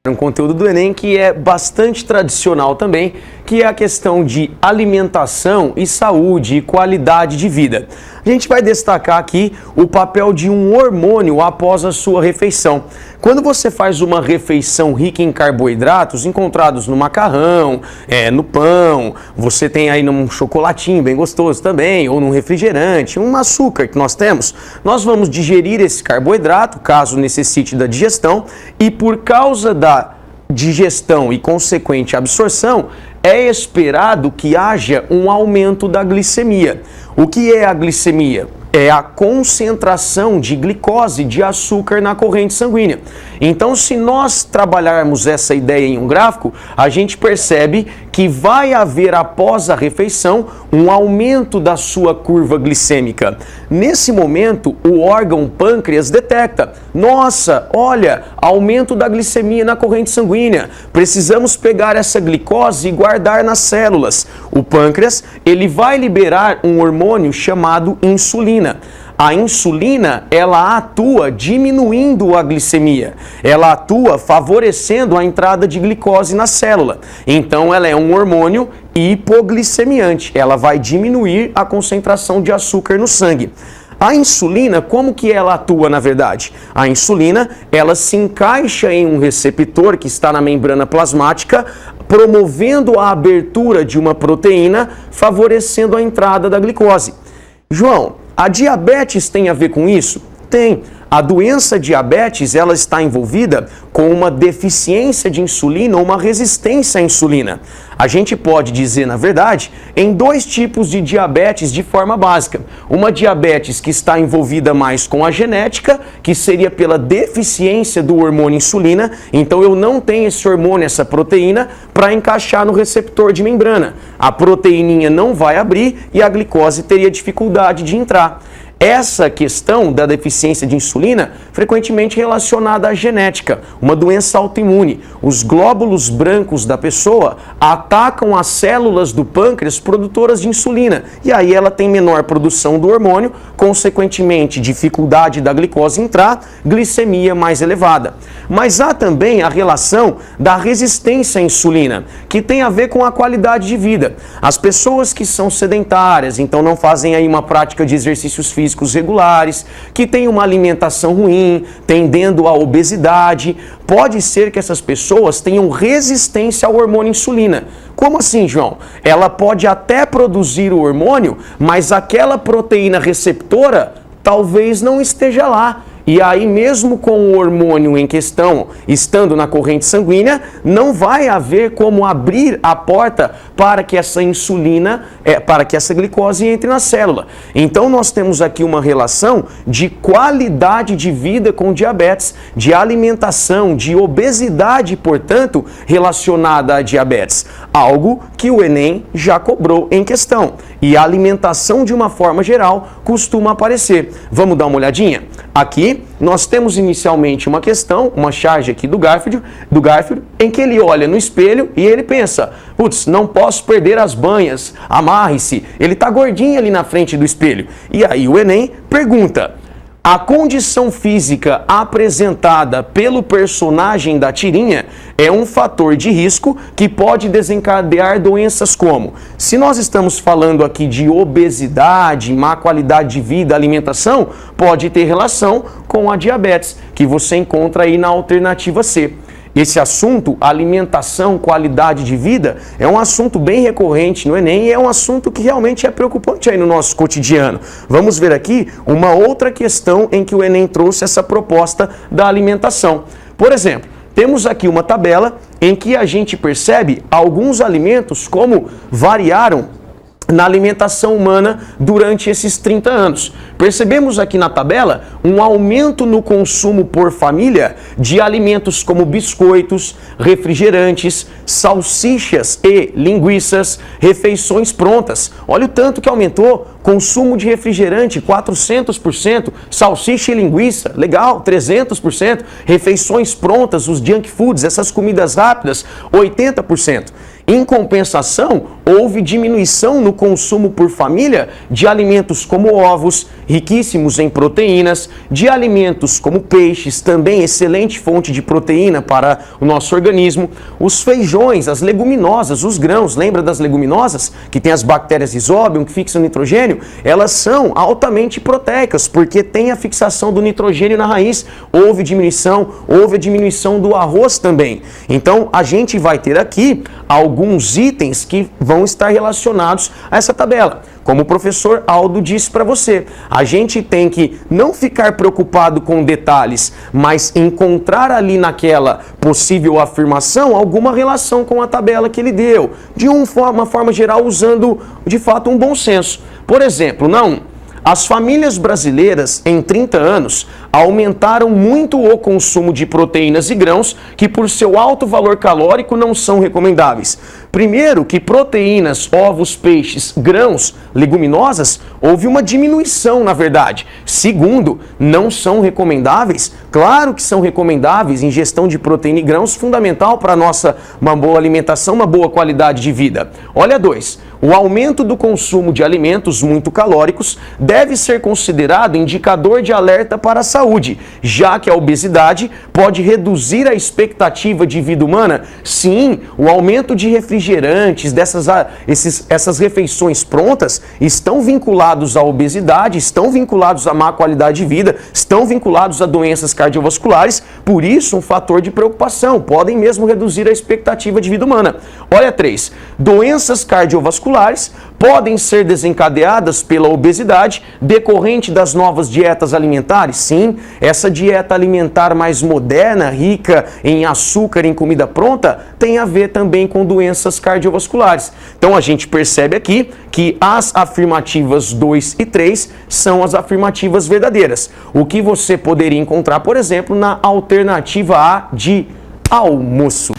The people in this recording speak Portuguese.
Um conteúdo do Enem que é bastante tradicional também, que é a questão de alimentação e saúde e qualidade de vida. A gente vai destacar aqui o papel de um hormônio após a sua refeição. Quando você faz uma refeição rica em carboidratos encontrados no macarrão, no pão, você tem aí num chocolatinho bem gostoso também, ou num refrigerante, um açúcar que nós temos, nós vamos digerir esse carboidrato, caso necessite da digestão, e por causa da digestão e consequente absorção, é esperado que haja um aumento da glicemia. O que é a glicemia? É a concentração de glicose, de açúcar na corrente sanguínea. Então, se nós trabalharmos essa ideia em um gráfico, a gente percebe que vai haver, após a refeição, um aumento da sua curva glicêmica. Nesse momento, o órgão pâncreas detecta: nossa, olha, aumento da glicemia na corrente sanguínea. Precisamos pegar essa glicose e guardar nas células. O pâncreas, ele vai liberar um hormônio chamado insulina. A insulina, ela atua diminuindo a glicemia, ela atua favorecendo a entrada de glicose na célula. Então, ela é um hormônio hipoglicemiante, ela vai diminuir a concentração de açúcar no sangue. A insulina, como que ela atua na verdade? A insulina, ela se encaixa em um receptor que está na membrana plasmática, promovendo a abertura de uma proteína, favorecendo a entrada da glicose. João, a diabetes tem a ver com isso? Tem. A doença diabetes, ela está envolvida com uma deficiência de insulina ou uma resistência à insulina. A gente pode dizer, na verdade, em dois tipos de diabetes de forma básica. Uma diabetes que está envolvida mais com a genética, que seria pela deficiência do hormônio insulina. Então eu não tenho esse hormônio, essa proteína, para encaixar no receptor de membrana. A proteininha não vai abrir e a glicose teria dificuldade de entrar. Essa questão da deficiência de insulina, frequentemente relacionada à genética, uma doença autoimune. Os glóbulos brancos da pessoa atacam as células do pâncreas produtoras de insulina. E aí ela tem menor produção do hormônio, consequentemente dificuldade da glicose entrar, glicemia mais elevada. Mas há também a relação da resistência à insulina, que tem a ver com a qualidade de vida. As pessoas que são sedentárias, então não fazem aí uma prática de exercícios físicos regulares, que têm uma alimentação ruim, tendendo à obesidade, pode ser que essas pessoas tenham resistência ao hormônio insulina. Como assim, João? Ela pode até produzir o hormônio, mas aquela proteína receptora talvez não esteja lá. E aí, mesmo com o hormônio em questão estando na corrente sanguínea, não vai haver como abrir a porta para que essa insulina, para que essa glicose entre na célula. Então, nós temos aqui uma relação de qualidade de vida com diabetes, de alimentação, de obesidade, portanto, relacionada a diabetes. Algo que o Enem já cobrou em questão. E a alimentação, de uma forma geral, costuma aparecer. Vamos dar uma olhadinha? Aqui, nós temos inicialmente uma questão, uma charge aqui do Garfield, em que ele olha no espelho e ele pensa: putz, não posso perder as banhas, amarre-se. Ele está gordinho ali na frente do espelho. E aí o Enem pergunta: a condição física apresentada pelo personagem da tirinha é um fator de risco que pode desencadear doenças como? Se nós estamos falando aqui de obesidade, má qualidade de vida, alimentação, pode ter relação com a diabetes, que você encontra aí na alternativa C. Esse assunto, alimentação, qualidade de vida, é um assunto bem recorrente no Enem e é um assunto que realmente é preocupante aí no nosso cotidiano. Vamos ver aqui uma outra questão em que o Enem trouxe essa proposta da alimentação. Por exemplo, temos aqui uma tabela em que a gente percebe alguns alimentos como variaram na alimentação humana durante esses 30 anos. Percebemos aqui na tabela um aumento no consumo por família de alimentos como biscoitos, refrigerantes, salsichas e linguiças, refeições prontas. Olha o tanto que aumentou. Consumo de refrigerante, 400%, salsicha e linguiça, legal, 300%, refeições prontas, os junk foods, essas comidas rápidas, 80%. Em compensação, houve diminuição no consumo por família de alimentos como ovos, riquíssimos em proteínas, de alimentos como peixes, também excelente fonte de proteína para o nosso organismo, os feijões, as leguminosas, os grãos, lembra das leguminosas? Que tem as bactérias Rhizobium, que fixam nitrogênio? Elas são altamente proteicas, porque tem a fixação do nitrogênio na raiz. Houve a diminuição do arroz também. Então, a gente vai ter aqui alguns itens que vão estar relacionados a essa tabela. Como o professor Aldo disse para você, a gente tem que não ficar preocupado com detalhes, mas encontrar ali naquela possível afirmação alguma relação com a tabela que ele deu, de uma forma geral, usando de fato um bom senso. Por exemplo, as famílias brasileiras, em 30 anos, aumentaram muito o consumo de proteínas e grãos que, por seu alto valor calórico, não são recomendáveis. Primeiro, que proteínas, ovos, peixes, grãos, leguminosas, houve uma diminuição, na verdade. Segundo, não são recomendáveis? Claro que são recomendáveis. Ingestão de proteína e grãos, fundamental para uma boa alimentação, uma boa qualidade de vida. Olha 2. O aumento do consumo de alimentos muito calóricos deve ser considerado indicador de alerta para a saúde, já que a obesidade pode reduzir a expectativa de vida humana. Sim, o aumento de refrigerantes, essas refeições prontas, estão vinculados à obesidade, estão vinculados à má qualidade de vida, estão vinculados a doenças cardiovasculares, por isso um fator de preocupação, podem mesmo reduzir a expectativa de vida humana. Olha 3, doenças cardiovasculares podem ser desencadeadas pela obesidade decorrente das novas dietas alimentares. Sim, essa dieta alimentar mais moderna, rica em açúcar, em comida pronta, tem a ver também com doenças cardiovasculares. Então a gente percebe aqui que as afirmativas 2 e 3 são as afirmativas verdadeiras. O que você poderia encontrar, por exemplo, na alternativa A de almoço.